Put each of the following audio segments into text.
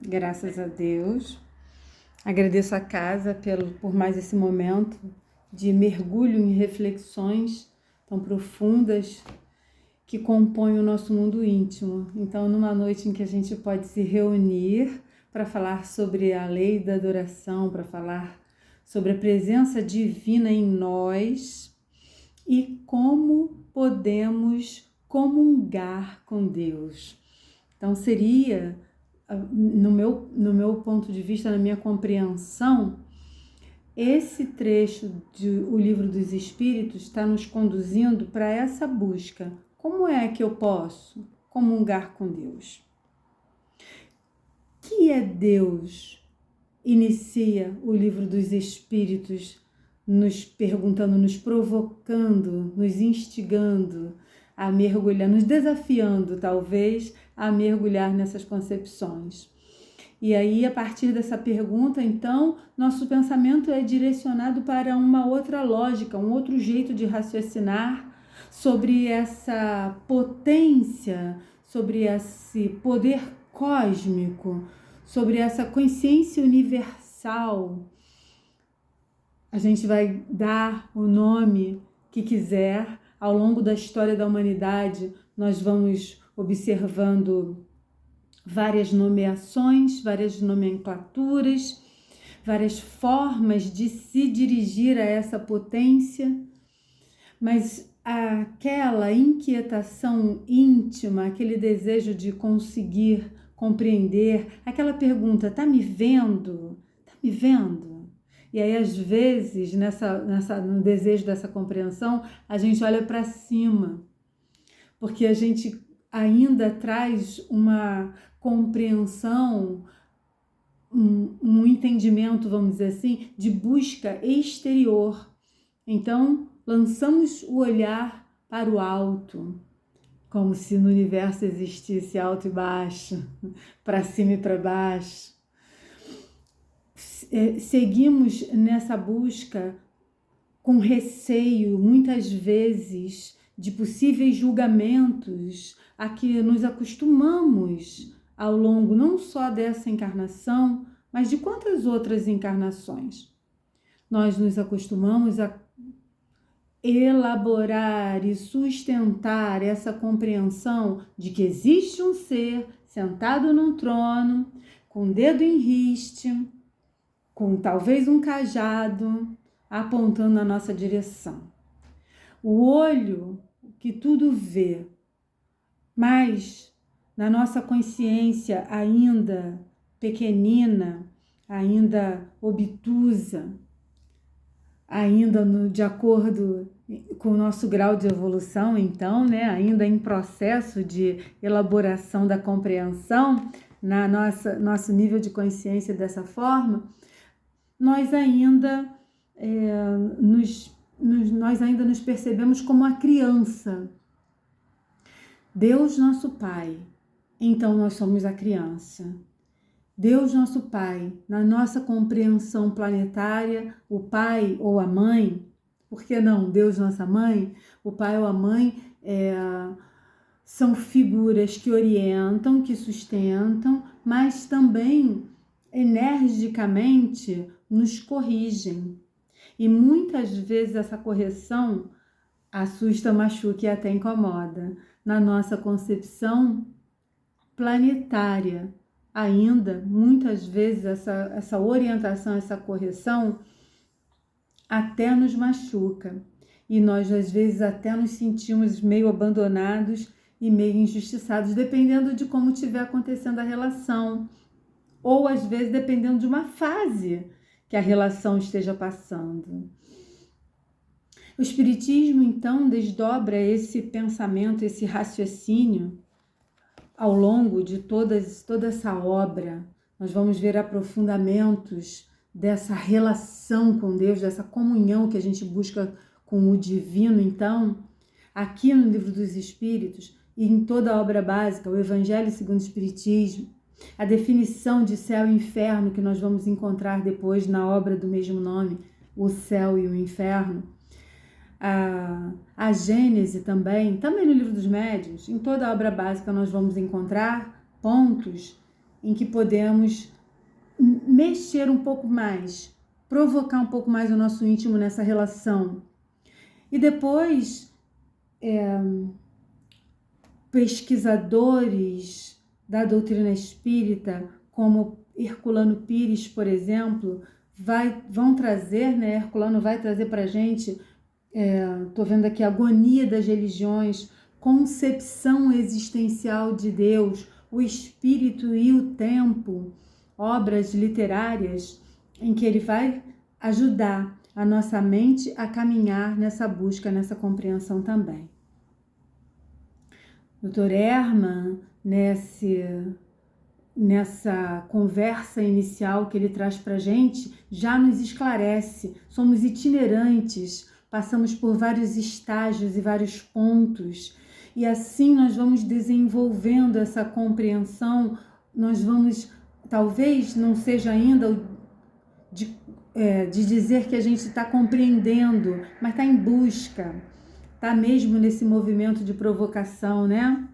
Graças a Deus. Agradeço a casa por mais esse momento de mergulho em reflexões tão profundas que compõem o nosso mundo íntimo. Então, numa noite em que a gente pode se reunir para falar sobre a lei da adoração, para falar sobre a presença divina em nós e como podemos comungar com Deus. Então, seria, no meu ponto de vista, na minha compreensão, esse trecho do Livro dos Espíritos está nos conduzindo para essa busca. Como é que eu posso comungar com Deus? Que é Deus? Inicia o Livro dos Espíritos nos perguntando, nos provocando, nos instigando a mergulhar, nos desafiando, talvez, a mergulhar nessas concepções. E aí, a partir dessa pergunta, então, nosso pensamento é direcionado para uma outra lógica, um outro jeito de raciocinar sobre essa potência, sobre esse poder cósmico, sobre essa consciência universal. A gente vai dar o nome que quiser. Ao longo da história da humanidade, nós vamos observando várias nomeações, várias nomenclaturas, várias formas de se dirigir a essa potência, mas aquela inquietação íntima, aquele desejo de conseguir compreender, aquela pergunta, tá me vendo? Tá me vendo? E aí, às vezes, no desejo dessa compreensão, a gente olha para cima, porque a gente ainda traz uma compreensão, um entendimento, vamos dizer assim, de busca exterior. Então, lançamos o olhar para o alto, como se no universo existisse alto e baixo, para cima e para baixo. Seguimos nessa busca com receio, muitas vezes, de possíveis julgamentos a que nos acostumamos ao longo não só dessa encarnação, mas de quantas outras encarnações. Nós nos acostumamos a elaborar e sustentar essa compreensão de que existe um ser sentado num trono, com o dedo em riste, com talvez um cajado apontando na nossa direção. O olho que tudo vê, mas na nossa consciência ainda pequenina, ainda obtusa, ainda de acordo com o nosso grau de evolução, então, ainda em processo de elaboração da compreensão, nosso nível de consciência dessa forma, nós ainda nos percebemos como a criança. Deus nosso Pai, então nós somos a criança. Deus nosso Pai, na nossa compreensão planetária, o pai ou a mãe, por que não Deus nossa mãe? O pai ou a mãe são figuras que orientam, que sustentam, mas também energicamente nos corrigem. E muitas vezes essa correção assusta, machuca e até incomoda. Na nossa concepção planetária, ainda, muitas vezes, essa orientação, essa correção até nos machuca. E nós, às vezes, até nos sentimos meio abandonados e meio injustiçados, dependendo de como estiver acontecendo a relação. Ou, às vezes, dependendo de uma fase que a relação esteja passando. O Espiritismo, então, desdobra esse pensamento, esse raciocínio ao longo de toda essa obra. Nós vamos ver aprofundamentos dessa relação com Deus, dessa comunhão que a gente busca com o divino. Então, aqui no Livro dos Espíritos e em toda a obra básica, o Evangelho segundo o Espiritismo, a definição de céu e inferno que nós vamos encontrar depois na obra do mesmo nome, O Céu e o Inferno, a Gênese também no Livro dos Médiuns, em toda a obra básica nós vamos encontrar pontos em que podemos mexer um pouco mais, provocar um pouco mais o nosso íntimo nessa relação. E depois, pesquisadores da doutrina espírita, como Herculano Pires, por exemplo, vão trazer, né? Herculano vai trazer para a gente, estou vendo aqui, Agonia das Religiões, Concepção Existencial de Deus, O Espírito e o Tempo, obras literárias em que ele vai ajudar a nossa mente a caminhar nessa busca, nessa compreensão também. Dr. Ehrman, nessa conversa inicial que ele traz para a gente, já nos esclarece. Somos itinerantes, passamos por vários estágios e vários pontos, e assim nós vamos desenvolvendo essa compreensão. Nós vamos, talvez não seja ainda de dizer que a gente está compreendendo, mas está em busca, está mesmo nesse movimento de provocação, né?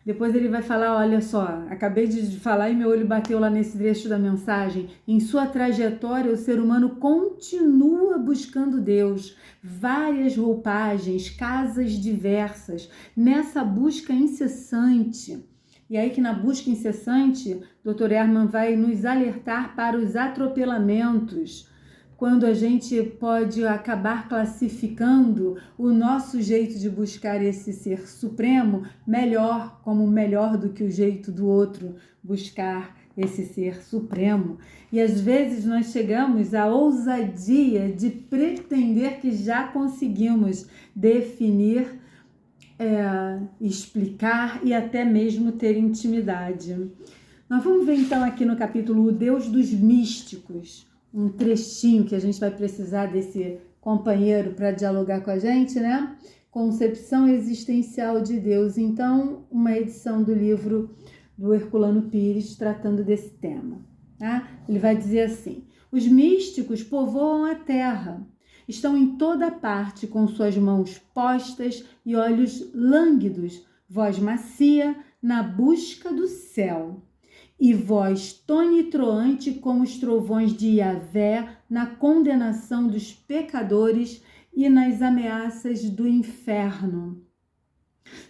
Depois ele vai falar, olha só, acabei de falar e meu olho bateu lá nesse trecho da mensagem. Em sua trajetória, o ser humano continua buscando Deus, várias roupagens, casas diversas, nessa busca incessante. E aí que na busca incessante, Dr. Ehrman vai nos alertar para os atropelamentos, quando a gente pode acabar classificando o nosso jeito de buscar esse ser supremo melhor, como melhor do que o jeito do outro buscar esse ser supremo. E às vezes nós chegamos à ousadia de pretender que já conseguimos definir, explicar e até mesmo ter intimidade. Nós vamos ver então aqui no capítulo O Deus dos Místicos, um trechinho que a gente vai precisar desse companheiro para dialogar com a gente, né? Concepção Existencial de Deus. Então, uma edição do livro do Herculano Pires tratando desse tema. Tá? Ele vai dizer assim: os místicos povoam a terra, estão em toda parte com suas mãos postas e olhos lânguidos, voz macia na busca do céu, e voz tonitruante como os trovões de Yahvé na condenação dos pecadores e nas ameaças do inferno.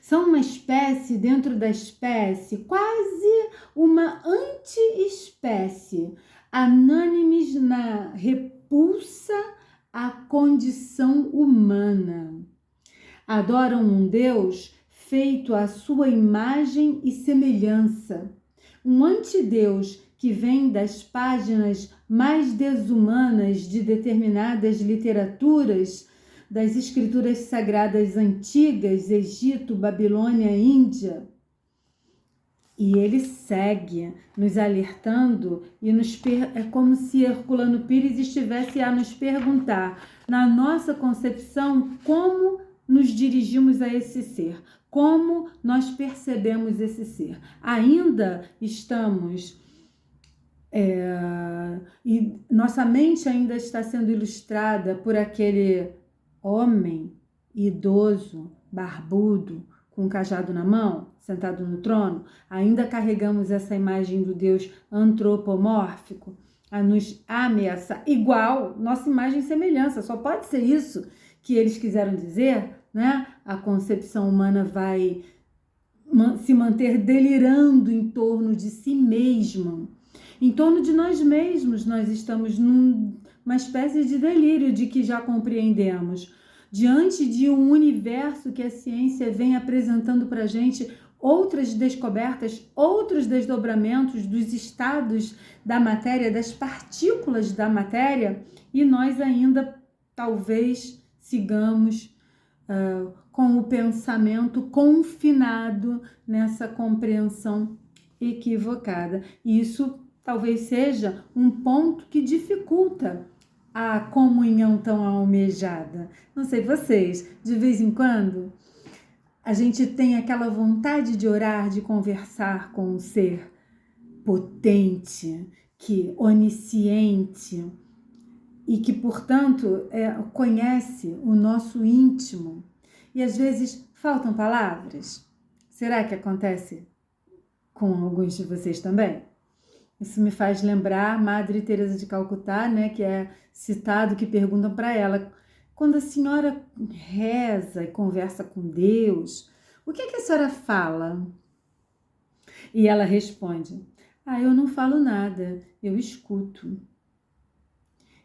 São uma espécie dentro da espécie, quase uma anti-espécie, anânimes na repulsa à condição humana. Adoram um Deus feito à sua imagem e semelhança, um antideus que vem das páginas mais desumanas de determinadas literaturas, das escrituras sagradas antigas, Egito, Babilônia, Índia. E ele segue nos alertando e é como se Herculano Pires estivesse a nos perguntar, na nossa concepção, como nos dirigimos a esse ser, como nós percebemos esse ser. Ainda estamos, e nossa mente ainda está sendo ilustrada por aquele homem idoso, barbudo, com um cajado na mão, sentado no trono. Ainda carregamos essa imagem do Deus antropomórfico a nos ameaçar, igual, nossa imagem e semelhança. Só pode ser isso que eles quiseram dizer, né? A concepção humana vai se manter delirando em torno de si mesma, em torno de nós mesmos. Nós estamos numa espécie de delírio de que já compreendemos, diante de um universo que a ciência vem apresentando para a gente outras descobertas, outros desdobramentos dos estados da matéria, das partículas da matéria, e nós ainda talvez sigamos com o pensamento confinado nessa compreensão equivocada. E isso talvez seja um ponto que dificulta a comunhão tão almejada. Não sei vocês, de vez em quando a gente tem aquela vontade de orar, de conversar com um ser potente, que onisciente e que, portanto, conhece o nosso íntimo. E às vezes faltam palavras. Será que acontece com alguns de vocês também? Isso me faz lembrar Madre Teresa de Calcutá, né, que é citado, que perguntam para ela: quando a senhora reza e conversa com Deus, o que a senhora fala? E ela responde: eu não falo nada, eu escuto.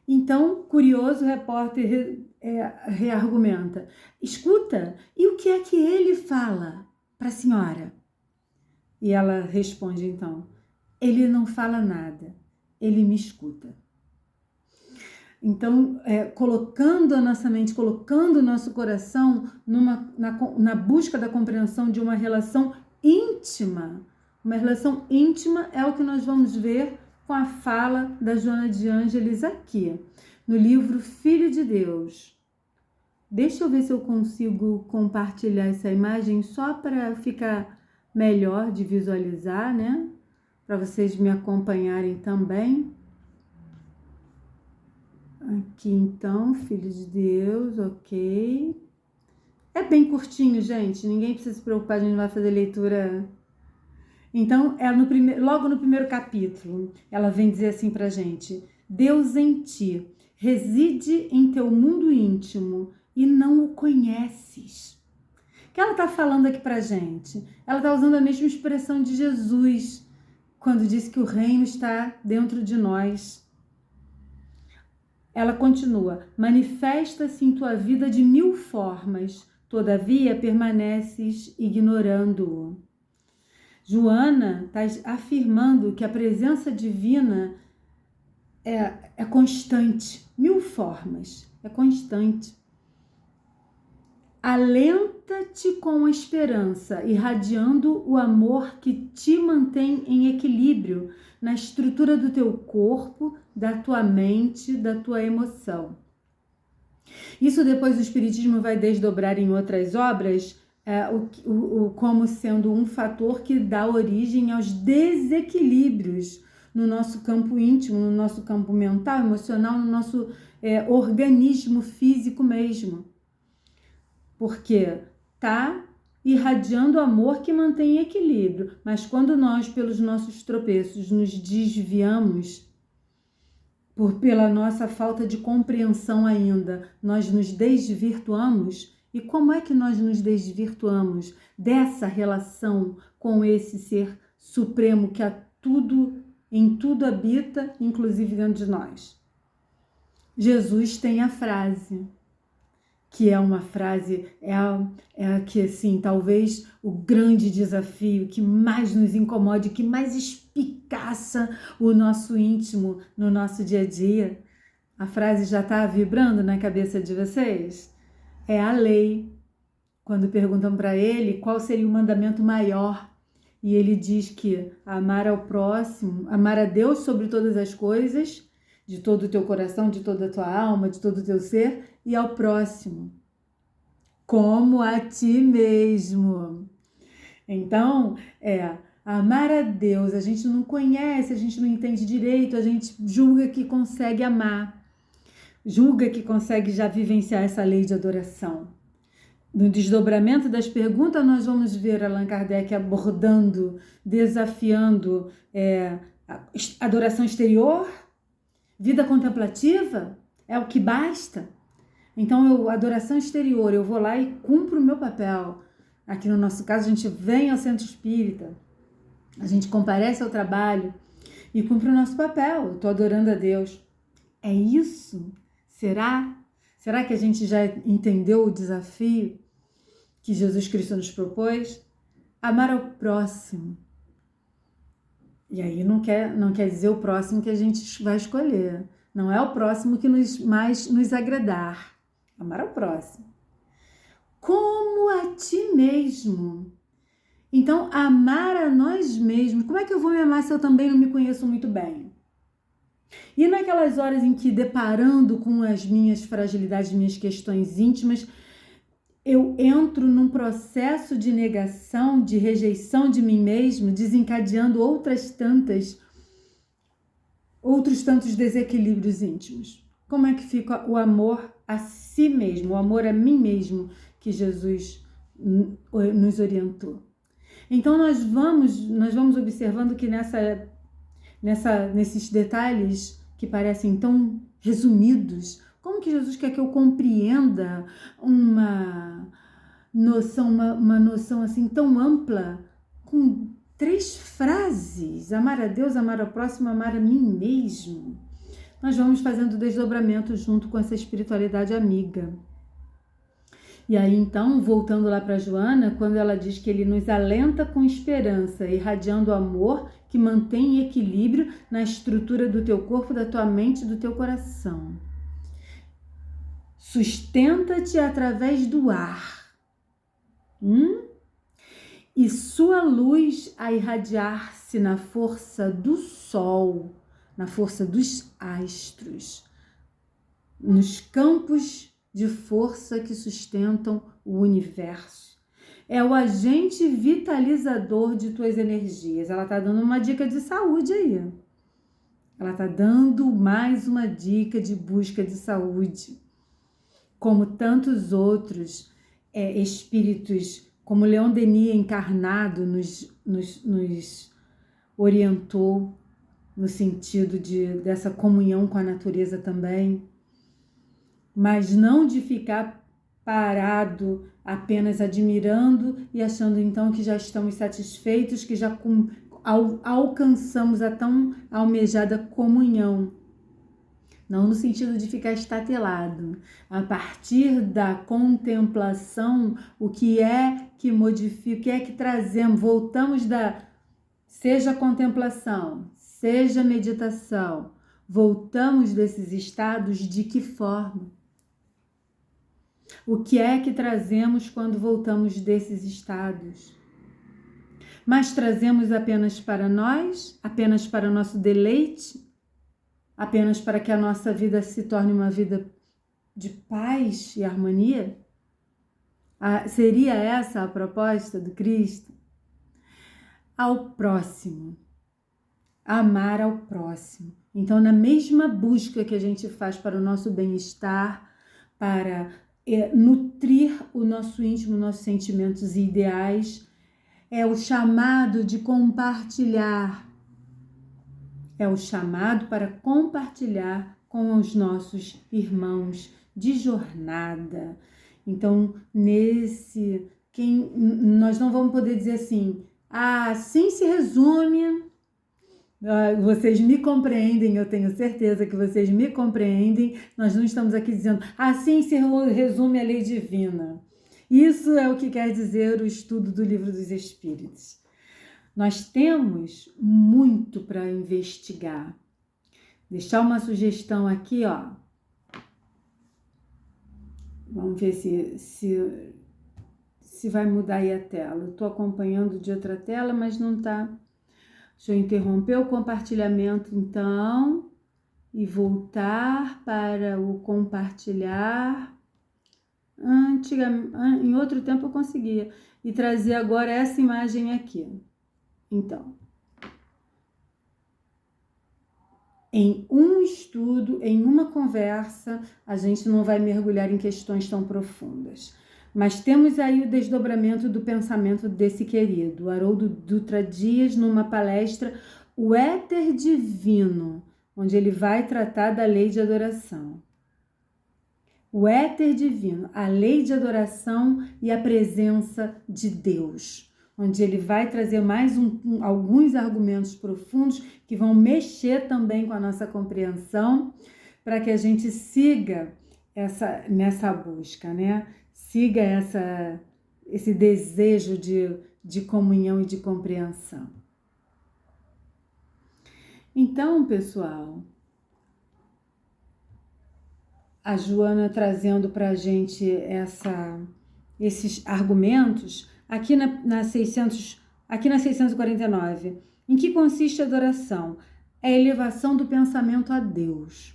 Então, curioso, o repórter reargumenta: escuta, e o que é que ele fala para a senhora? E ela responde então: ele não fala nada, ele me escuta. Então, colocando a nossa mente, colocando o nosso coração na busca da compreensão de uma relação íntima. Uma relação íntima é o que nós vamos ver com a fala da Joana de Ângeles aqui, no livro Filho de Deus. Deixa eu ver se eu consigo compartilhar essa imagem só para ficar melhor de visualizar, né? Para vocês me acompanharem também. Aqui então, Filho de Deus, ok. É bem curtinho, gente, ninguém precisa se preocupar, a gente não vai fazer leitura. Então, logo no primeiro capítulo, ela vem dizer assim pra gente: Deus em ti, reside em teu mundo íntimo e não o conheces. O que ela tá falando aqui pra gente? Ela tá usando a mesma expressão de Jesus, quando disse que o reino está dentro de nós. Ela continua: manifesta-se em tua vida de 1000 formas, todavia permaneces ignorando-o. Joana está afirmando que a presença divina é constante, 1000 formas, é constante. Alenta-te com a esperança, irradiando o amor que te mantém em equilíbrio na estrutura do teu corpo, da tua mente, da tua emoção. Isso depois o Espiritismo vai desdobrar em outras obras, como sendo um fator que dá origem aos desequilíbrios no nosso campo íntimo, no nosso campo mental, emocional, no nosso organismo físico mesmo. Porque está irradiando amor que mantém equilíbrio, mas quando nós, pelos nossos tropeços, nos desviamos, pela nossa falta de compreensão ainda, nós nos desvirtuamos. E como é que nós nos desvirtuamos dessa relação com esse ser supremo que em tudo habita, inclusive dentro de nós? Jesus tem a frase, que é uma frase, que assim, talvez o grande desafio que mais nos incomode, que mais espicaça o nosso íntimo no nosso dia a dia. A frase já está vibrando na cabeça de vocês? É a lei. Quando perguntam para ele qual seria o mandamento maior, e ele diz que amar ao próximo, amar a Deus sobre todas as coisas, de todo o teu coração, de toda a tua alma, de todo o teu ser, e ao próximo, como a ti mesmo. Então, amar a Deus, a gente não conhece, a gente não entende direito, a gente julga que consegue amar, julga que consegue já vivenciar essa lei de adoração. No desdobramento das perguntas, nós vamos ver Allan Kardec abordando, desafiando adoração exterior, vida contemplativa, é o que basta. Então, adoração exterior, eu vou lá e cumpro o meu papel. Aqui no nosso caso, a gente vem ao centro espírita, a gente comparece ao trabalho e cumpre o nosso papel. Eu estou adorando a Deus. É isso? Será? Será que a gente já entendeu o desafio que Jesus Cristo nos propôs? Amar ao próximo. E aí não quer dizer o próximo que a gente vai escolher. Não é o próximo que mais nos agradar. Amar ao próximo. Como a ti mesmo. Então, amar a nós mesmos. Como é que eu vou me amar se eu também não me conheço muito bem? E naquelas horas em que, deparando com as minhas fragilidades, minhas questões íntimas, eu entro num processo de negação, de rejeição de mim mesmo, desencadeando outros tantos desequilíbrios íntimos. Como é que fica o amor a si mesmo, o amor a mim mesmo que Jesus nos orientou? Então nós vamos observando que nesses detalhes que parecem tão resumidos. Como que Jesus quer que eu compreenda uma noção assim tão ampla com 3 frases? Amar a Deus, amar ao próximo, amar a mim mesmo. Nós vamos fazendo desdobramento junto com essa espiritualidade amiga. E aí, então, voltando lá para Joana, quando ela diz que ele nos alenta com esperança, irradiando amor que mantém equilíbrio na estrutura do teu corpo, da tua mente e do teu coração. Sustenta-te através do ar. E sua luz a irradiar-se na força do sol, na força dos astros, nos campos de força que sustentam o universo. É o agente vitalizador de tuas energias. Ela está dando uma dica de saúde aí. Ela está dando mais uma dica de busca de saúde. Como tantos outros espíritos, como Leon Denis encarnado nos orientou no sentido dessa comunhão com a natureza também, mas não de ficar parado apenas admirando e achando então que já estamos satisfeitos, que já alcançamos a tão almejada comunhão. Não no sentido de ficar estatelado. A partir da contemplação, o que é que modifica, o que é que trazemos, voltamos seja contemplação, seja meditação, voltamos desses estados de que forma? O que é que trazemos quando voltamos desses estados? Mas trazemos apenas para nós, apenas para o nosso deleite, apenas para que a nossa vida se torne uma vida de paz e harmonia? Seria essa a proposta do Cristo? Ao próximo. Amar ao próximo. Então, na mesma busca que a gente faz para o nosso bem-estar, para nutrir o nosso íntimo, nossos sentimentos e ideais, é o chamado de compartilhar. É o chamado para compartilhar com os nossos irmãos de jornada. Então, nós não vamos poder dizer assim se resume. Vocês me compreendem, eu tenho certeza que vocês me compreendem. Nós não estamos aqui dizendo assim se resume a lei divina. Isso é o que quer dizer o estudo do Livro dos Espíritos. Nós temos muito para investigar. Deixar uma sugestão aqui, ó. Vamos ver se vai mudar aí a tela. Eu estou acompanhando de outra tela, mas não está. Deixa eu interromper o compartilhamento, então, e voltar para o compartilhar. Em outro tempo eu conseguia. E trazer agora essa imagem aqui. Então, em um estudo, em uma conversa, a gente não vai mergulhar em questões tão profundas. Mas temos aí o desdobramento do pensamento desse querido, Haroldo Dutra Dias, numa palestra, O Éter Divino, onde ele vai tratar da lei de adoração. O éter divino, a lei de adoração e a presença de Deus, onde ele vai trazer mais alguns argumentos profundos que vão mexer também com a nossa compreensão, para que a gente siga nessa busca, né? Siga esse desejo de comunhão e de compreensão. Então, pessoal, a Joana trazendo para a gente esses argumentos, aqui na 649, em que consiste a adoração? É a elevação do pensamento a Deus.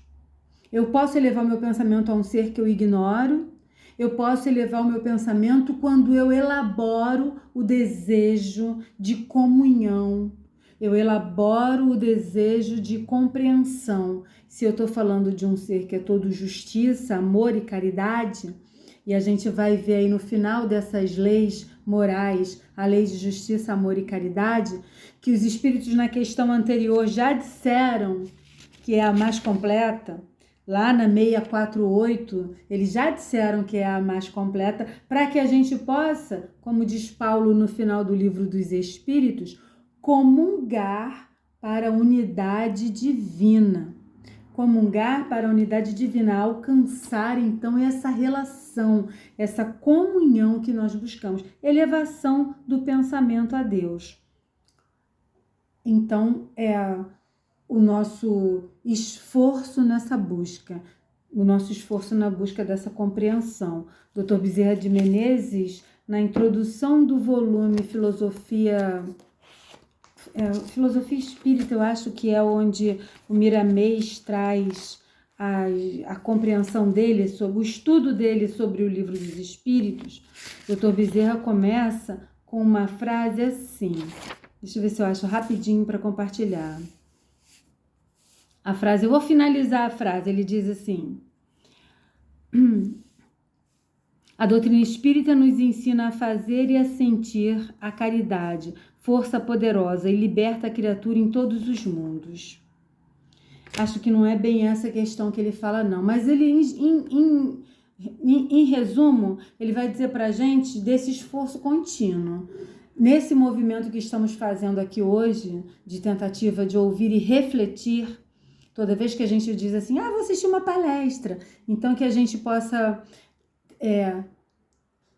Eu posso elevar o meu pensamento a um ser que eu ignoro, eu posso elevar o meu pensamento quando eu elaboro o desejo de comunhão, eu elaboro o desejo de compreensão. Se eu estou falando de um ser que é todo justiça, amor e caridade, e a gente vai ver aí no final dessas leis morais, a lei de justiça, amor e caridade, que os espíritos na questão anterior já disseram que é a mais completa. Lá na 648, eles já disseram que é a mais completa, para que a gente possa, como diz Paulo no final do livro dos Espíritos, comungar para a unidade divina. Comungar para a unidade divina, alcançar então essa relação, essa comunhão que nós buscamos, elevação do pensamento a Deus. Então, o nosso esforço nessa busca, o nosso esforço na busca dessa compreensão. Dr. Bezerra de Menezes, na introdução do volume Filosofia Espírita, eu acho que é onde o Miramês traz a compreensão dele, sobre o estudo dele sobre o Livro dos Espíritos. Dr. Bezerra começa com uma frase assim, deixa eu ver se eu acho rapidinho para compartilhar. A frase, eu vou finalizar a frase, ele diz assim: a doutrina espírita nos ensina a fazer e a sentir a caridade, força poderosa, e liberta a criatura em todos os mundos. Acho que não é bem essa questão que ele fala, não, mas ele, em resumo, ele vai dizer para a gente desse esforço contínuo. Nesse movimento que estamos fazendo aqui hoje, de tentativa de ouvir e refletir, toda vez que a gente diz assim, vou assistir uma palestra, então que a gente possa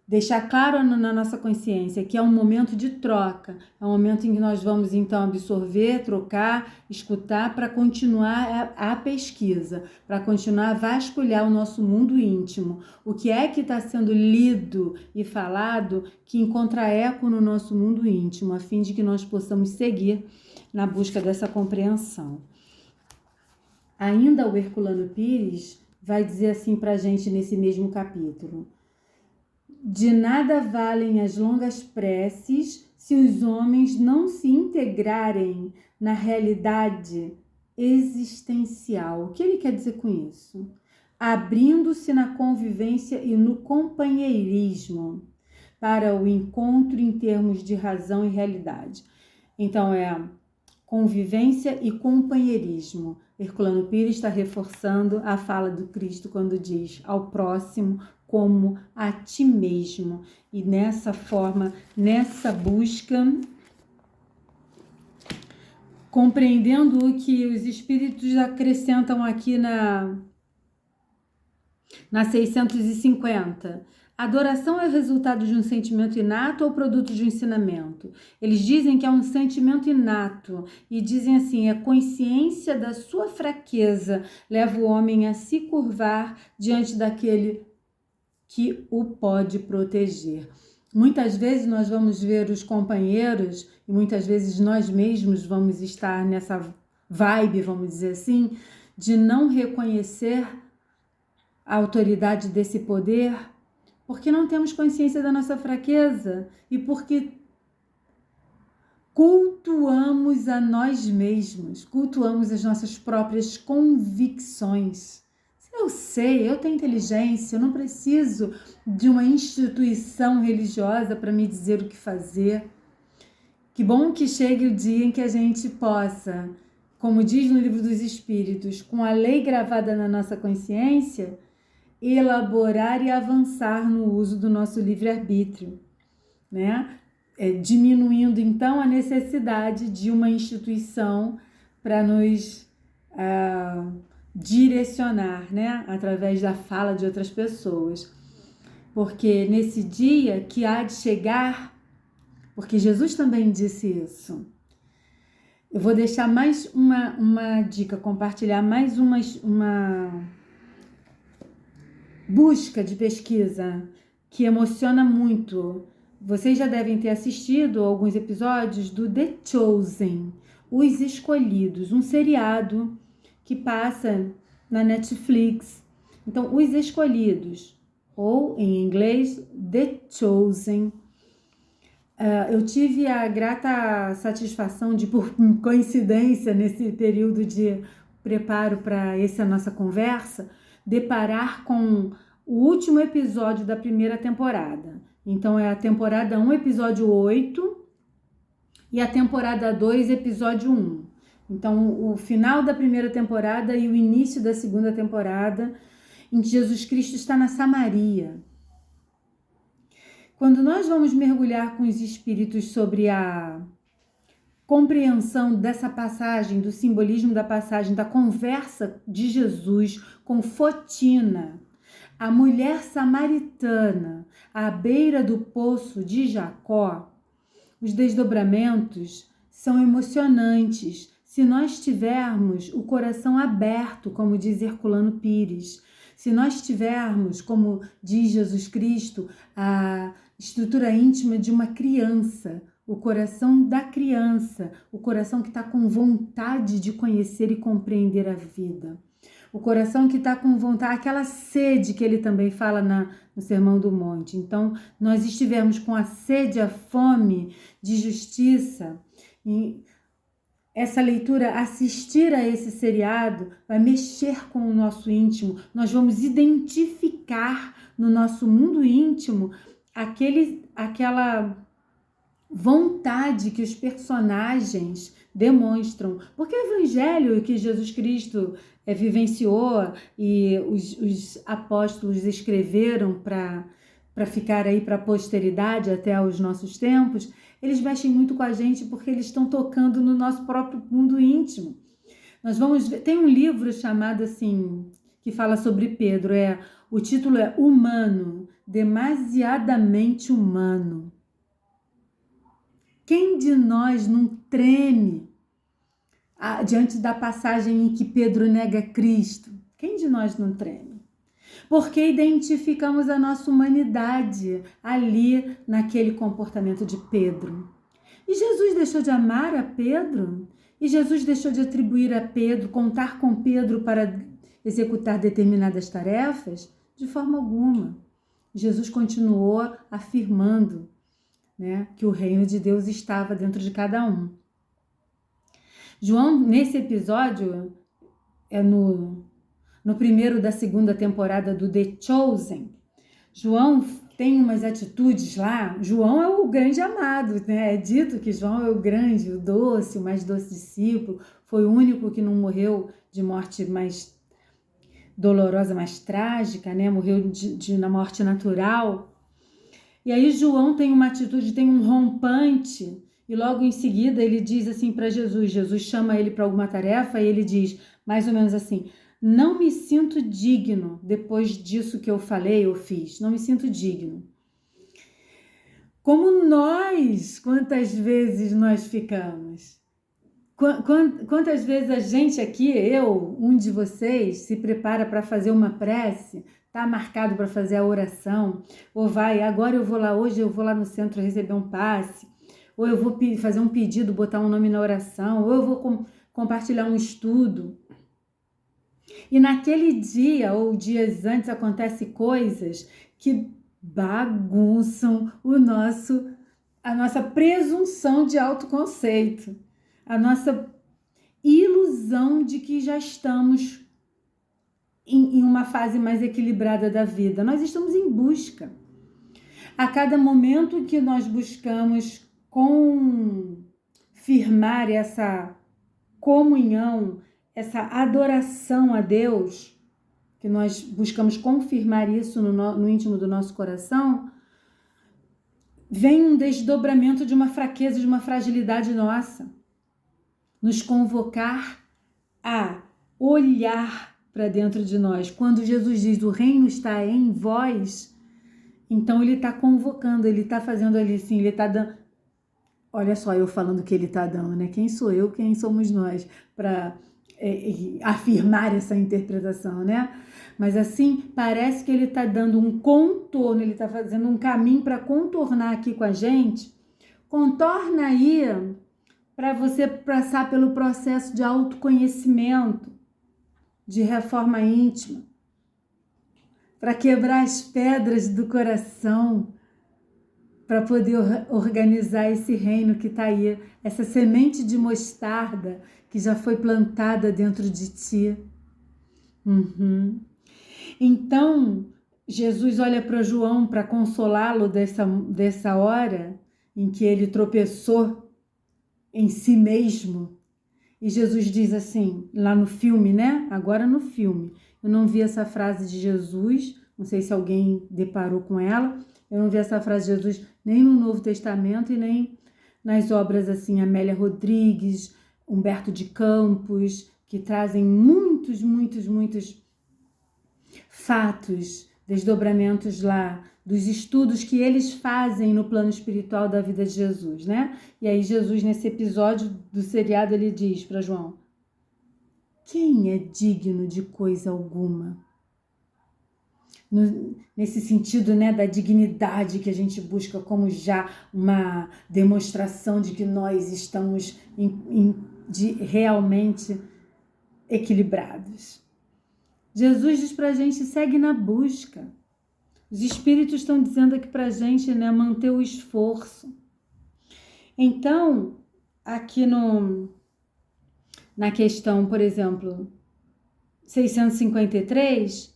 deixar claro na nossa consciência que é um momento de troca, é um momento em que nós vamos então absorver, trocar, escutar para continuar a pesquisa, para continuar a vasculhar o nosso mundo íntimo. O que é que está sendo lido e falado que encontra eco no nosso mundo íntimo, a fim de que nós possamos seguir na busca dessa compreensão. Ainda o Herculano Pires vai dizer assim para a gente nesse mesmo capítulo: de nada valem as longas preces se os homens não se integrarem na realidade existencial. O que ele quer dizer com isso? Abrindo-se na convivência e no companheirismo para o encontro em termos de razão e realidade. Então, convivência e companheirismo. Herculano Pires está reforçando a fala do Cristo quando diz ao próximo como a ti mesmo. E nessa forma, nessa busca, compreendendo o que os espíritos acrescentam aqui na 650. Adoração é o resultado de um sentimento inato ou produto de um ensinamento? Eles dizem que é um sentimento inato e dizem assim, a consciência da sua fraqueza leva o homem a se curvar diante daquele que o pode proteger. Muitas vezes nós vamos ver os companheiros e muitas vezes nós mesmos vamos estar nessa vibe, vamos dizer assim, de não reconhecer a autoridade desse poder, porque não temos consciência da nossa fraqueza e porque cultuamos a nós mesmos, cultuamos as nossas próprias convicções. Eu sei, eu tenho inteligência, eu não preciso de uma instituição religiosa para me dizer o que fazer. Que bom que chegue o dia em que a gente possa, como diz no Livro dos Espíritos, com a lei gravada na nossa consciência, elaborar e avançar no uso do nosso livre-arbítrio, né? Diminuindo então a necessidade de uma instituição para nos direcionar, né? Através da fala de outras pessoas. Porque nesse dia que há de chegar, porque Jesus também disse isso, eu vou deixar mais uma dica, compartilhar mais uma busca de pesquisa que emociona muito. Vocês já devem ter assistido alguns episódios do The Chosen, Os Escolhidos, um seriado que passa na Netflix. Então, Os Escolhidos, ou em inglês, The Chosen. Eu tive a grata satisfação de, por coincidência, nesse período de preparo para essa nossa conversa, deparar com o último episódio da primeira temporada. Então é a temporada 1, episódio 8 e a temporada 2, episódio 1. Então o final da primeira temporada e o início da segunda temporada, em que Jesus Cristo está na Samaria. Quando nós vamos mergulhar com os espíritos sobre a compreensão dessa passagem, do simbolismo da passagem, da conversa de Jesus com Fotina, a mulher samaritana, à beira do poço de Jacó, os desdobramentos são emocionantes se nós tivermos o coração aberto, como diz Herculano Pires, se nós tivermos, como diz Jesus Cristo, a estrutura íntima de uma criança, o coração da criança, o coração que está com vontade de conhecer e compreender a vida. O coração que está com vontade, aquela sede que ele também fala no Sermão do Monte. Então, nós estivermos com a sede, a fome de justiça, e essa leitura, assistir a esse seriado, vai mexer com o nosso íntimo. Nós vamos identificar no nosso mundo íntimo aquela vontade que os personagens demonstram. Porque o evangelho que Jesus Cristo vivenciou e os apóstolos escreveram para ficar aí para a posteridade até os nossos tempos, eles mexem muito com a gente porque eles estão tocando no nosso próprio mundo íntimo. Nós vamos ver, tem um livro chamado assim, que fala sobre Pedro, o título é Humano, Demasiadamente Humano. Quem de nós não treme diante da passagem em que Pedro nega Cristo? Quem de nós não treme? Porque identificamos a nossa humanidade ali naquele comportamento de Pedro. E Jesus deixou de amar a Pedro? E Jesus deixou de atribuir a Pedro, contar com Pedro para executar determinadas tarefas? De forma alguma. Jesus continuou afirmando, né, que o reino de Deus estava dentro de cada um. João, nesse episódio, no primeiro da segunda temporada do The Chosen, João tem umas atitudes lá. João é o grande amado, né? É dito que João é o grande, o doce, o mais doce discípulo. Foi o único que não morreu de morte mais dolorosa, mais trágica, né? Morreu na morte natural. E aí João tem uma atitude, tem um rompante, e logo em seguida ele diz assim para Jesus, Jesus chama ele para alguma tarefa e ele diz mais ou menos assim: não me sinto digno depois disso que eu falei, eu fiz, não me sinto digno. Como nós, quantas vezes nós ficamos? Quantas vezes a gente aqui, um de vocês, se prepara para fazer uma prece, está marcado para fazer a oração, ou agora eu vou lá, hoje eu vou lá no centro receber um passe, ou eu vou fazer um pedido, botar um nome na oração, ou eu vou compartilhar um estudo. E naquele dia ou dias antes acontecem coisas que bagunçam a nossa presunção de autoconceito, a nossa ilusão de que já estamos em uma fase mais equilibrada da vida. Nós estamos em busca. A cada momento que nós buscamos confirmar essa comunhão, essa adoração a Deus, que nós buscamos confirmar isso no íntimo do nosso coração, vem um desdobramento de uma fraqueza, de uma fragilidade nossa. Nos convocar a olhar para dentro de nós. Quando Jesus diz o reino está em vós, então ele está convocando, ele está fazendo ali assim, ele está dando... Olha só eu falando que ele está dando, né? Quem sou eu, quem somos nós para afirmar essa interpretação, né? Mas assim, parece que ele está dando um contorno, ele está fazendo um caminho para contornar aqui com a gente. Contorna aí para você passar pelo processo de autoconhecimento, de reforma íntima, para quebrar as pedras do coração, para poder organizar esse reino que está aí, essa semente de mostarda que já foi plantada dentro de ti. Então, Jesus olha para João para consolá-lo dessa hora em que ele tropeçou em si mesmo. E Jesus diz assim, lá no filme, né? Agora no filme. Eu não vi essa frase de Jesus, não sei se alguém deparou com ela. Eu não vi essa frase de Jesus nem no Novo Testamento e nem nas obras assim, Amélia Rodrigues, Humberto de Campos, que trazem muitos fatos, desdobramentos lá, dos estudos que eles fazem no plano espiritual da vida de Jesus, né? E aí Jesus, nesse episódio do seriado, ele diz para João: quem é digno de coisa alguma? Nesse sentido, né, da dignidade que a gente busca como já uma demonstração de que nós estamos realmente equilibrados. Jesus diz pra gente, segue na busca. Os espíritos estão dizendo aqui pra gente, né, manter o esforço. Então, aqui na questão, por exemplo, 653,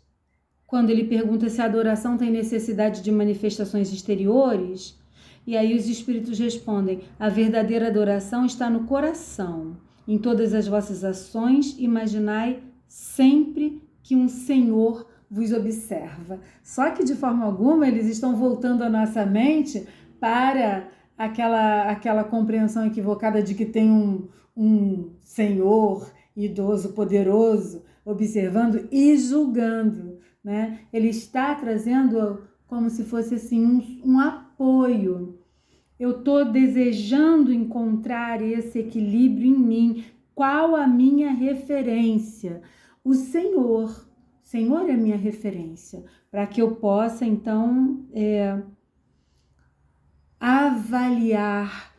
quando ele pergunta se a adoração tem necessidade de manifestações exteriores, e aí os espíritos respondem, a verdadeira adoração está no coração. Em todas as vossas ações, imaginai sempre que um Senhor vos observa. Só que de forma alguma eles estão voltando a nossa mente para aquela compreensão equivocada de que tem um Senhor idoso, poderoso, observando e julgando, né? Ele está trazendo como se fosse assim um apoio. Eu estou desejando encontrar esse equilíbrio em mim. Qual a minha referência? O Senhor. O Senhor é a minha referência, para que eu possa, então, avaliar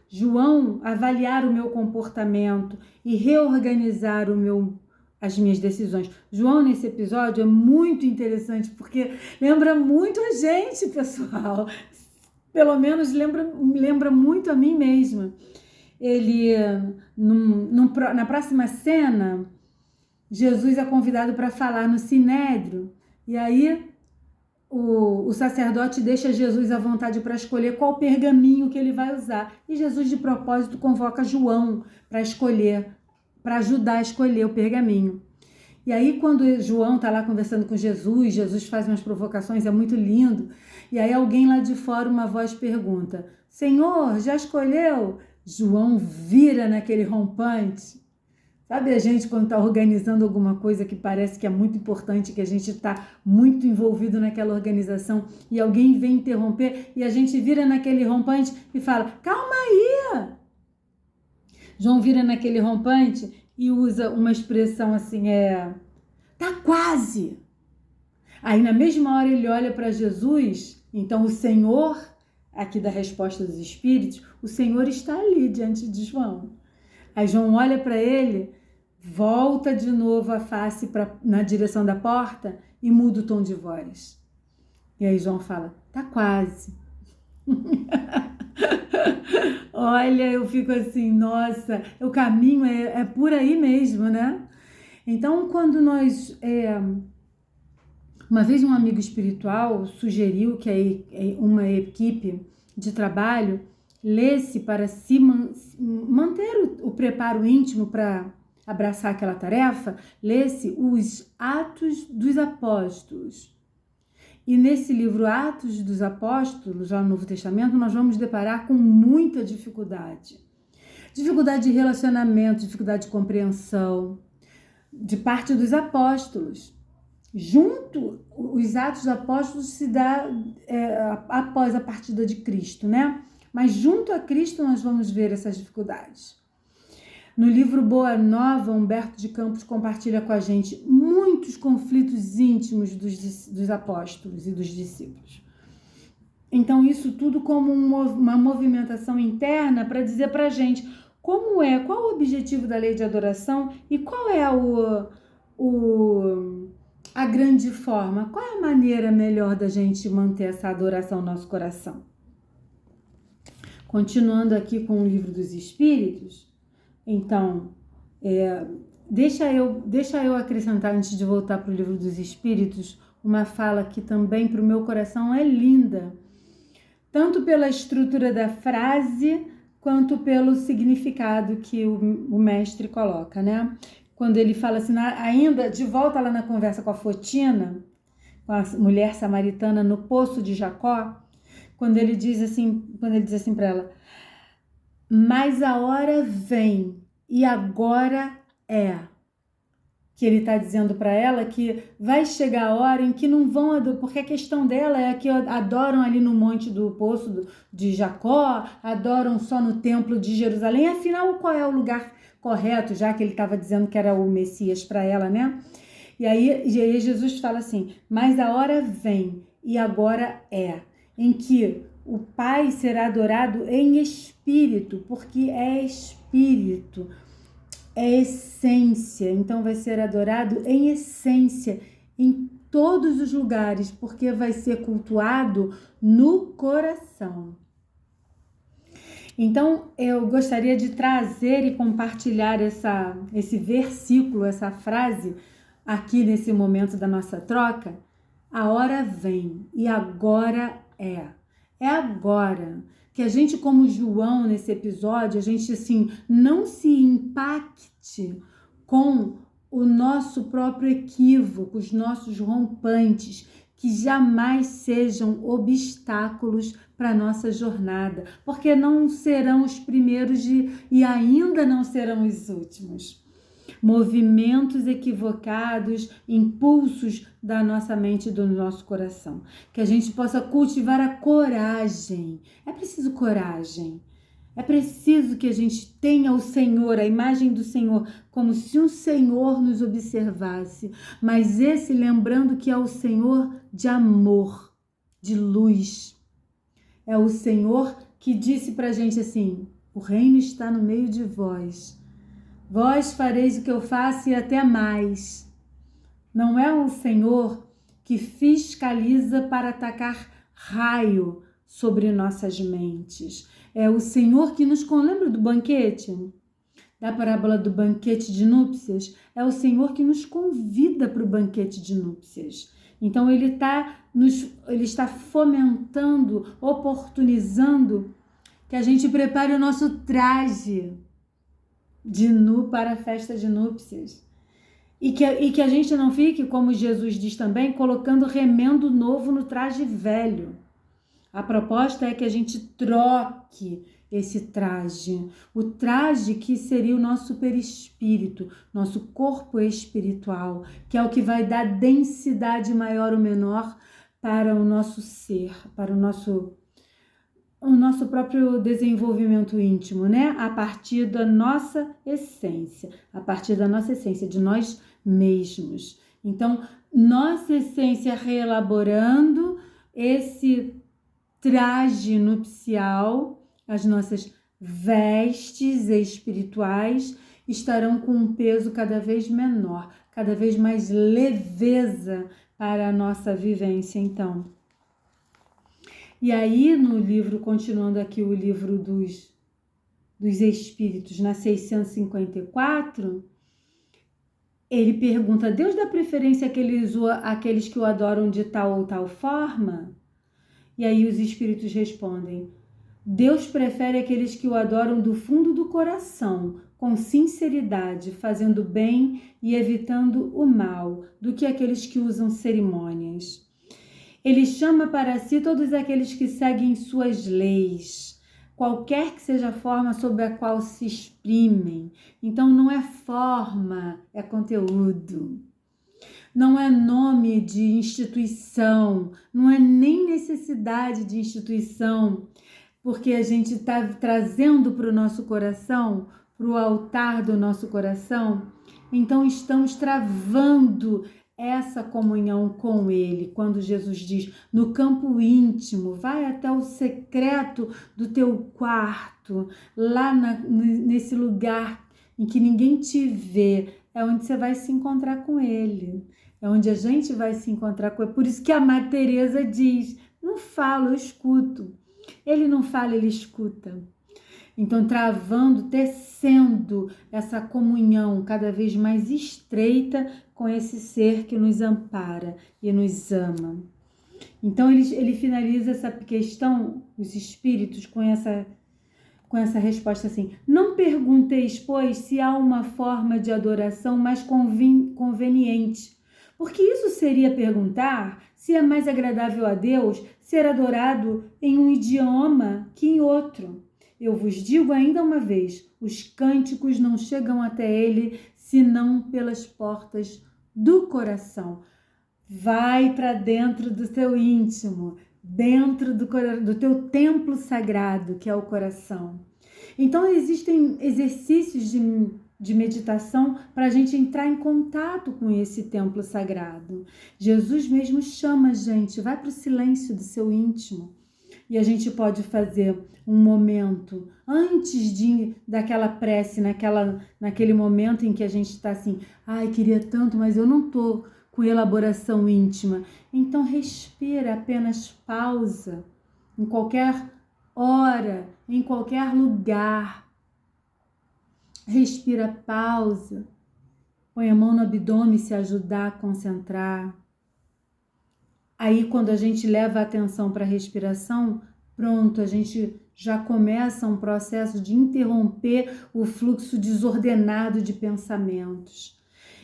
o meu comportamento e reorganizar as minhas decisões. João, nesse episódio, é muito interessante, porque lembra muito a gente, pessoal. Pelo menos lembra muito a mim mesma. Ele, na próxima cena, Jesus é convidado para falar no Sinédrio, e aí o sacerdote deixa Jesus à vontade para escolher qual pergaminho que ele vai usar. E Jesus, de propósito, convoca João para ajudar a escolher o pergaminho. E aí, quando João está lá conversando com Jesus, Jesus faz umas provocações, é muito lindo. E aí alguém lá de fora, uma voz pergunta, Senhor, já escolheu? João vira naquele rompante. Sabe a gente quando está organizando alguma coisa que parece que é muito importante, que a gente está muito envolvido naquela organização e alguém vem interromper e a gente vira naquele rompante e fala, calma aí! João vira naquele rompante e usa uma expressão assim, tá quase! Aí na mesma hora ele olha para Jesus, então o Senhor, aqui da resposta dos espíritos, o Senhor está ali diante de João. Aí João olha para ele, volta de novo a face na direção da porta e muda o tom de voz. E aí João fala, tá quase. Olha, eu fico assim, nossa, o caminho é por aí mesmo, né? Então, quando nós... Uma vez um amigo espiritual sugeriu que uma equipe de trabalho lesse para se manter o preparo íntimo para abraçar aquela tarefa, lesse os Atos dos Apóstolos. E nesse livro Atos dos Apóstolos, já no Novo Testamento, nós vamos deparar com muita dificuldade. Dificuldade de relacionamento, dificuldade de compreensão, de parte dos apóstolos. Junto, os Atos dos Apóstolos se dá após a partida de Cristo, né? Mas junto a Cristo nós vamos ver essas dificuldades. No livro Boa Nova, Humberto de Campos compartilha com a gente muitos conflitos íntimos dos apóstolos e dos discípulos. Então, isso tudo como uma movimentação interna para dizer para a gente qual o objetivo da lei de adoração e qual é a grande forma, qual é a maneira melhor da gente manter essa adoração no nosso coração. Continuando aqui com o Livro dos Espíritos, então, deixa eu acrescentar, antes de voltar para o Livro dos Espíritos, uma fala que também para o meu coração é linda, tanto pela estrutura da frase, quanto pelo significado que o mestre coloca, né? Quando ele fala assim, ainda de volta lá na conversa com a Fotina, com a mulher samaritana no poço de Jacó, quando ele diz assim para ela, mas a hora vem e agora é. Que ele está dizendo para ela que vai chegar a hora em que não vão adorar, porque a questão dela é que adoram ali no monte do poço de Jacó, adoram só no templo de Jerusalém, afinal qual é o lugar correto, já que ele estava dizendo que era o Messias para ela, né? E aí Jesus fala assim, mas a hora vem e agora é, em que o Pai será adorado em espírito, porque é espírito, é essência, então vai ser adorado em essência, em todos os lugares, porque vai ser cultuado no coração. Então, eu gostaria de trazer e compartilhar esse versículo, essa frase, aqui nesse momento da nossa troca. A hora vem e agora é. É agora. Que a gente, como João, nesse episódio, a gente, assim, não se impacte com o nosso próprio equívoco, os nossos rompantes, que jamais sejam obstáculos para a nossa jornada, porque não serão os primeiros e ainda não serão os últimos. Movimentos equivocados, impulsos da nossa mente e do nosso coração. Que a gente possa cultivar a coragem. É preciso coragem. É preciso que a gente tenha o Senhor, a imagem do Senhor, como se um Senhor nos observasse. Mas esse lembrando que é o Senhor de amor, de luz. É o Senhor que disse pra gente assim, o reino está no meio de vós. Vós fareis o que eu faço e até mais. Não é um Senhor que fiscaliza para atacar raio sobre nossas mentes. É o Senhor que nos... Lembra do banquete? Da parábola do banquete de núpcias? É o Senhor que nos convida para o banquete de núpcias. Então ele está fomentando, oportunizando que a gente prepare o nosso traje de nu para a festa de núpcias. E que a gente não fique, como Jesus diz também, colocando remendo novo no traje velho. A proposta é que a gente troque esse traje. O traje que seria o nosso perispírito, nosso corpo espiritual, que é o que vai dar densidade maior ou menor para o nosso ser, para o nosso próprio desenvolvimento íntimo, né? A partir da nossa essência, de nós mesmos. Então, nossa essência reelaborando esse traje nupcial, as nossas vestes espirituais estarão com um peso cada vez menor, cada vez mais leveza para a nossa vivência, então. E aí, no livro, continuando aqui o livro dos Espíritos, na 654, ele pergunta, Deus dá preferência àqueles que o adoram de tal ou tal forma? E aí os Espíritos respondem, Deus prefere aqueles que o adoram do fundo do coração, com sinceridade, fazendo bem e evitando o mal, do que aqueles que usam cerimônias. Ele chama para si todos aqueles que seguem suas leis, qualquer que seja a forma sob a qual se exprimem. Então não é forma, é conteúdo. Não é nome de instituição, não é nem necessidade de instituição, porque a gente está trazendo para o nosso coração, para o altar do nosso coração, então estamos travando essa comunhão com Ele, quando Jesus diz, no campo íntimo, vai até o secreto do teu quarto, lá nesse lugar em que ninguém te vê, é onde você vai se encontrar com Ele, é onde a gente vai se encontrar com Ele. Por isso que a Madre Teresa diz, não falo, eu escuto. Ele não fala, ele escuta. Então, travando, tecendo essa comunhão cada vez mais estreita com esse ser que nos ampara e nos ama. Então, ele finaliza essa questão, os espíritos, com essa resposta assim: não pergunteis, pois, se há uma forma de adoração mais conveniente, porque isso seria perguntar se é mais agradável a Deus ser adorado em um idioma que em outro. Eu vos digo ainda uma vez, os cânticos não chegam até ele senão pelas portas do coração. Vai para dentro do teu íntimo, dentro do teu templo sagrado, que é o coração. Então, existem exercícios de meditação para a gente entrar em contato com esse templo sagrado. Jesus mesmo chama a gente, vai para o silêncio do seu íntimo. E a gente pode fazer um momento antes daquela prece, naquele momento em que a gente está assim, ai, queria tanto, mas eu não estou com elaboração íntima. Então respira, apenas pausa, em qualquer hora, em qualquer lugar. Respira, pausa, põe a mão no abdômen se ajudar a concentrar. Aí, quando a gente leva a atenção para a respiração, pronto, a gente já começa um processo de interromper o fluxo desordenado de pensamentos.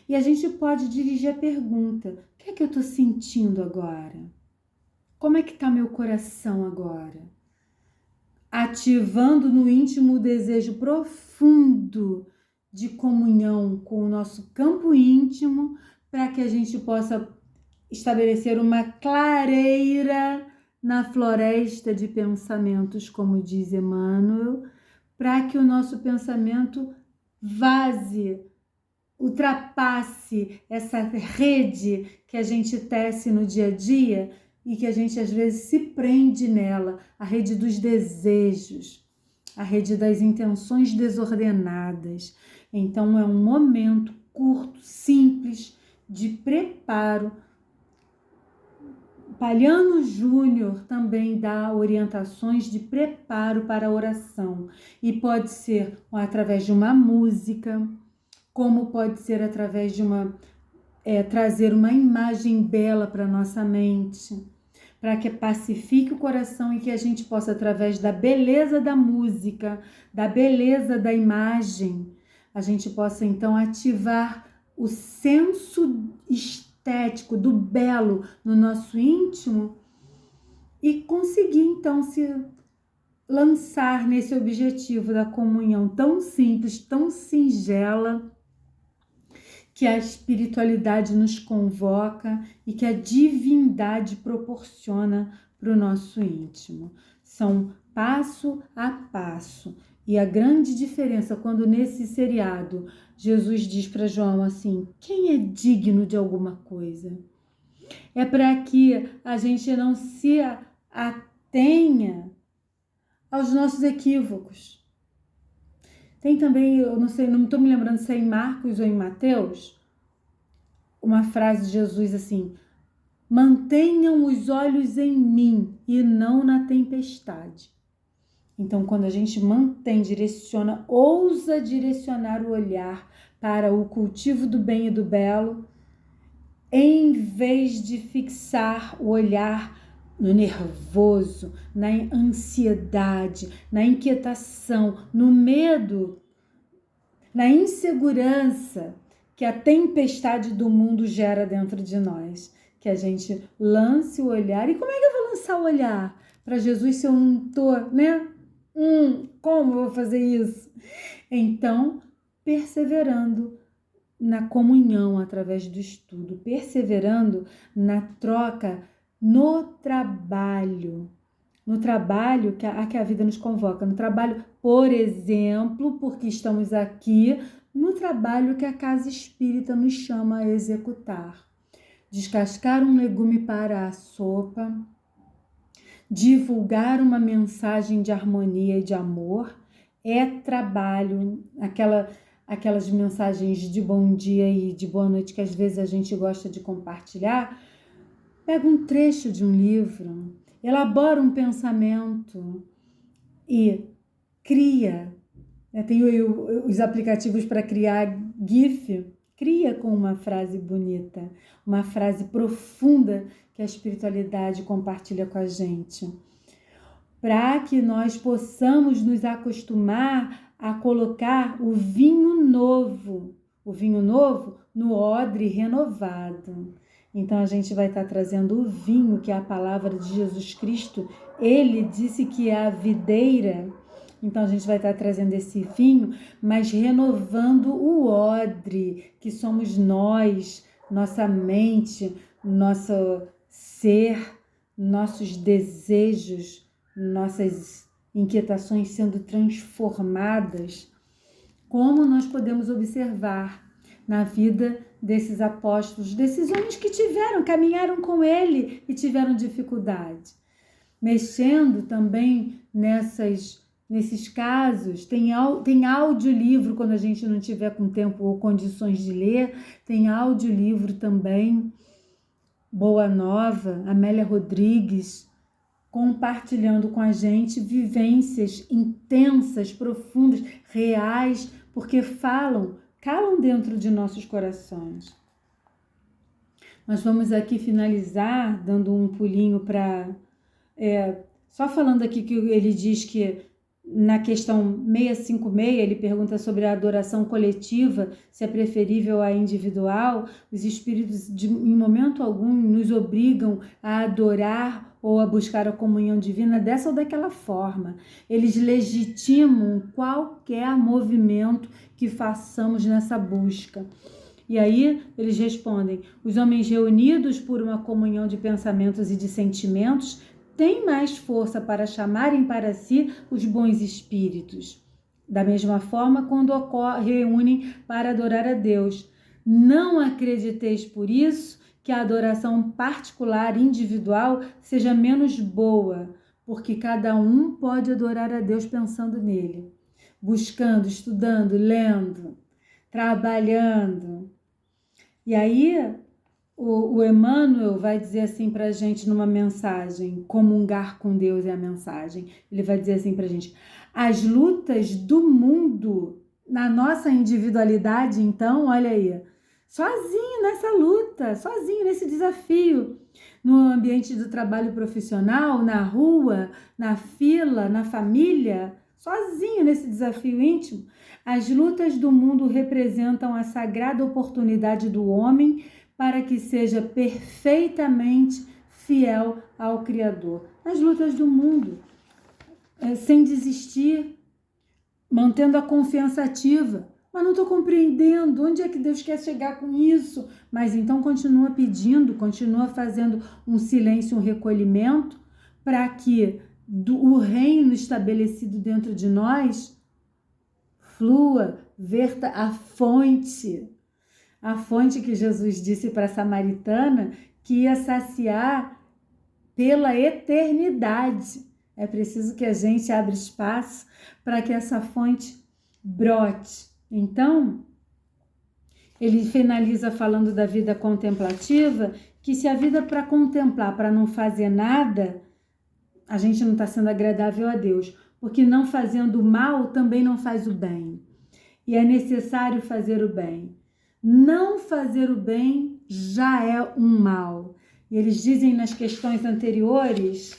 E a gente pode dirigir a pergunta: o que é que eu estou sentindo agora? Como é que está meu coração agora? Ativando no íntimo o desejo profundo de comunhão com o nosso campo íntimo, para que a gente possa estabelecer uma clareira na floresta de pensamentos, como diz Emmanuel, para que o nosso pensamento vaze, ultrapasse essa rede que a gente tece no dia a dia e que a gente às vezes se prende nela, a rede dos desejos, a rede das intenções desordenadas. Então é um momento curto, simples, de preparo. Palhano Júnior também dá orientações de preparo para a oração, e pode ser através de uma música, como pode ser através de trazer uma imagem bela para a nossa mente, para que pacifique o coração e que a gente possa, através da beleza da música, da beleza da imagem, a gente possa então ativar o senso estético do belo no nosso íntimo e conseguir então se lançar nesse objetivo da comunhão tão simples, tão singela, que a espiritualidade nos convoca e que a divindade proporciona para o nosso íntimo. São passo a passo. E a grande diferença, quando nesse seriado Jesus diz para João assim: quem é digno de alguma coisa? É para que a gente não se atenha aos nossos equívocos. Tem também, eu não sei, não estou me lembrando se é em Marcos ou em Mateus, uma frase de Jesus assim: mantenham os olhos em mim e não na tempestade. Então, quando a gente ousa direcionar o olhar para o cultivo do bem e do belo, em vez de fixar o olhar no nervoso, na ansiedade, na inquietação, no medo, na insegurança que a tempestade do mundo gera dentro de nós. Que a gente lance o olhar. E como é que eu vou lançar o olhar para Jesus se eu não estou, né? Como eu vou fazer isso? Então, perseverando na comunhão através do estudo, perseverando na troca, no trabalho que a vida nos convoca, no trabalho, por exemplo, porque estamos aqui, no trabalho que a casa espírita nos chama a executar. Descascar um legume para a sopa, divulgar uma mensagem de harmonia e de amor é trabalho, aquelas mensagens de bom dia e de boa noite que às vezes a gente gosta de compartilhar. Pega um trecho de um livro, elabora um pensamento e cria. Tem os aplicativos para criar GIF. Cria com uma frase bonita, uma frase profunda que a espiritualidade compartilha com a gente. Para que nós possamos nos acostumar a colocar o vinho novo no odre renovado. Então a gente vai estar trazendo o vinho, que é a palavra de Jesus Cristo. Ele disse que é a videira. Então a gente vai estar trazendo esse vinho, mas renovando o odre, que somos nós, nossa mente, nosso ser, nossos desejos, nossas inquietações sendo transformadas. Como nós podemos observar na vida desses apóstolos, desses homens que caminharam com ele e tiveram dificuldade. Mexendo também nesses casos, tem audiolivro quando a gente não tiver com tempo ou condições de ler, tem audiolivro também, Boa Nova, Amélia Rodrigues, compartilhando com a gente vivências intensas, profundas, reais, porque calam dentro de nossos corações. Nós vamos aqui finalizar, dando um pulinho para... só falando aqui que ele diz que na questão 656, ele pergunta sobre a adoração coletiva, se é preferível à individual. Os espíritos, em momento algum, nos obrigam a adorar ou a buscar a comunhão divina dessa ou daquela forma. Eles legitimam qualquer movimento que façamos nessa busca. E aí eles respondem: os homens reunidos por uma comunhão de pensamentos e de sentimentos têm mais força para chamarem para si os bons espíritos. Da mesma forma, quando reúnem para adorar a Deus. Não acrediteis por isso que a adoração particular, individual, seja menos boa, porque cada um pode adorar a Deus pensando nele, buscando, estudando, lendo, trabalhando. E aí o Emmanuel vai dizer assim para a gente numa mensagem, comungar com Deus é a mensagem. Ele vai dizer assim para a gente: as lutas do mundo, na nossa individualidade, então, olha aí, sozinho nessa luta, sozinho nesse desafio, no ambiente do trabalho profissional, na rua, na fila, na família, sozinho nesse desafio íntimo, as lutas do mundo representam a sagrada oportunidade do homem para que seja perfeitamente fiel ao Criador. As lutas do mundo, sem desistir, mantendo a confiança ativa. Mas não estou compreendendo onde é que Deus quer chegar com isso. Mas então continua pedindo, continua fazendo um silêncio, um recolhimento, para que o reino estabelecido dentro de nós flua, verta a fonte que Jesus disse para a samaritana que ia saciar pela eternidade. É preciso que a gente abra espaço para que essa fonte brote. Então, ele finaliza falando da vida contemplativa, que se a vida para contemplar, para não fazer nada, a gente não está sendo agradável a Deus, porque não fazendo o mal também não faz o bem. E é necessário fazer o bem. Não fazer o bem já é um mal. E eles dizem nas questões anteriores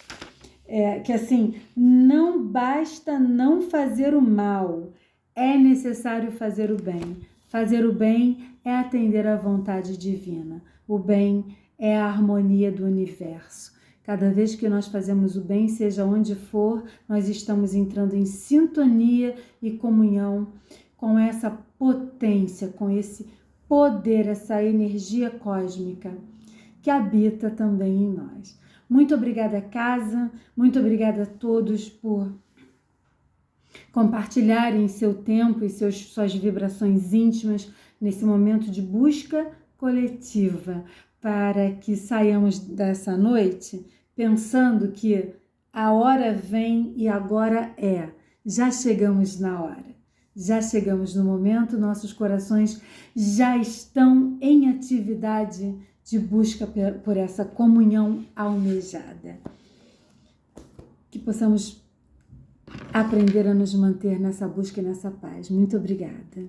que assim, não basta não fazer o mal, é necessário fazer o bem. Fazer o bem é atender à vontade divina. O bem é a harmonia do universo. Cada vez que nós fazemos o bem, seja onde for, nós estamos entrando em sintonia e comunhão com essa potência, com esse poder, essa energia cósmica que habita também em nós. Muito obrigada, casa, muito obrigada a todos por compartilharem seu tempo e suas vibrações íntimas nesse momento de busca coletiva, para que saiamos dessa noite pensando que a hora vem e agora é. Já chegamos na hora. Já chegamos no momento, nossos corações já estão em atividade de busca por essa comunhão almejada. Que possamos aprender a nos manter nessa busca e nessa paz. Muito obrigada.